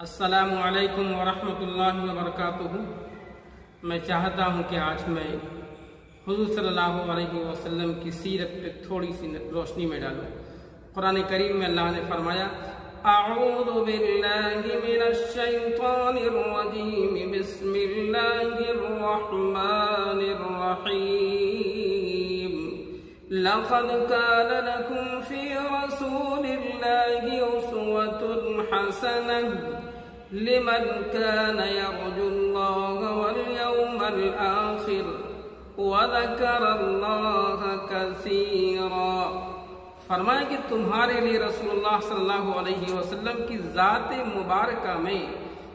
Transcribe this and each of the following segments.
अस्सलामु अलैकुम वरहमतुल्लाहि वबरकातुहू। मैं चाहता हूँ कि आज मैं हुज़ूर सल्लल्लाहु अलैहि वसल्लम की सीरत पे थोड़ी सी रोशनी में डालूँ। कुरान करीम में अल्लाह ने फरमाया, अऊज़ु बिल्लाहि मिनश शैतानिर रजीम, बिस्मिल्लाहिर रहमानिर रहीम। लक़द कान लकुम फ़ी रसूलिल्लाहि उस्वतुन हसनह लिमन कान यर्जुल्लाह वल यौमल आखिर व ज़करल्लाह कसीरा। फरमाया कि तुम्हारे लिए रसूलुल्लाह सल्लल्लाहु अलैहि वसल्लम की ज़ात मुबारका में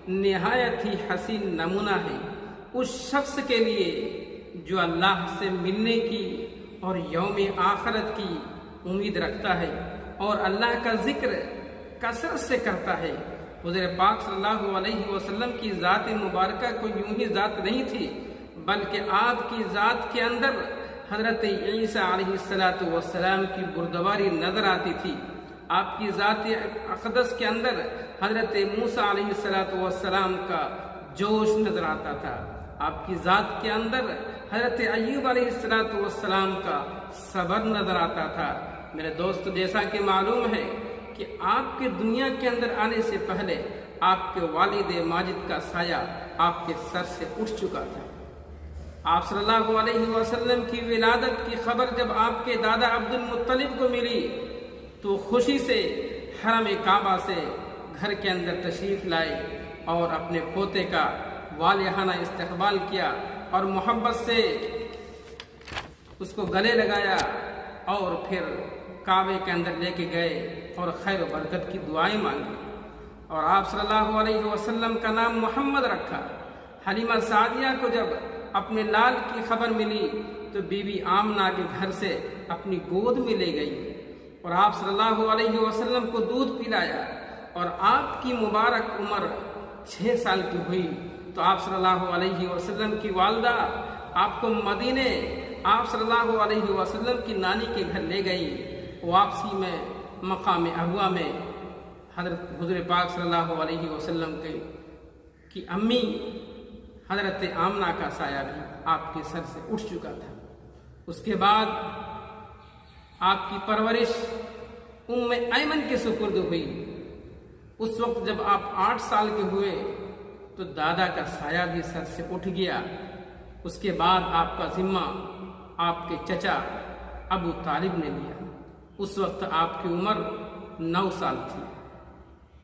निहायत ही हसीन नमूना है उस शख्स के लिए जो अल्लाह से मिलने की और यौम आखिरत की उम्मीद रखता है और अल्लाह का जिक्र कसरत से करता है। हुज़ूर पाक सल्लल्लाहु अलैहि वसल्लम की ज़ात मुबारका कोई यूं ही ज़ात नहीं थी, बल्कि आपकी ज़ात के अंदर हज़रत ईसा अलैहिस्सलातु वस्सलाम की बुर्दवारी नज़र आती थी। आपकी ज़ात अक़दस के अंदर हज़रत मूसा अलैहिस्सलातु वस्सलाम का जोश नज़र आता था। आपकी ज़ात के अंदर हज़रत अय्यूब अलैहिस्सलातु वस्सलाम का सब्र नज़र आता था। मेरे दोस्त, जैसा कि मालूम है कि आपके दुनिया के अंदर आने से पहले आपके वालिद माजिद का साया आपके सर से उठ चुका था। आप सल्लल्लाहु अलैहि वसल्लम की विलादत की खबर जब आपके दादा अब्दुल मुत्तलिब को मिली तो खुशी से हरम काबा से घर के अंदर तशरीफ लाए और अपने पोते का वालिहाना इस्तकबाल किया और मोहब्बत से उसको गले लगाया और फिर काबे के अंदर लेके गए और खैर बरकत की दुआएं मांगी और आप सल्लल्लाहु अलैहि वसल्लम का नाम मोहम्मद रखा। हलीमा सादिया को जब अपने लाल की खबर मिली तो बीबी आमना के घर से अपनी गोद में ले गई और आप सल्लल्लाहु अलैहि वसल्लम को दूध पिलाया और आपकी मुबारक उम्र 6 साल की हुई तो आप सल्लल्लाहु अलैहि वसल्लम की वालदा आपको मदीने आप सल्लल्लाहु अलैहि वसल्लम की नानी के घर ले गई। वापसी में मकाम अबवा में हज़रत हुज़ूर पाक सल्लल्लाहु अलैहि वसल्लम की अम्मी हज़रत आमना का साया भी आपके सर से उठ चुका था। उसके बाद आपकी परवरिश उम्मे ऐमन के सुपुर्द हुई। उस वक्त जब आप 8 साल के हुए तो दादा का साया भी सर से उठ गया। उसके बाद आपका जिम्मा आपके चचा अबू तालिब ने लिया। उस वक्त आपकी उम्र 9 साल थी।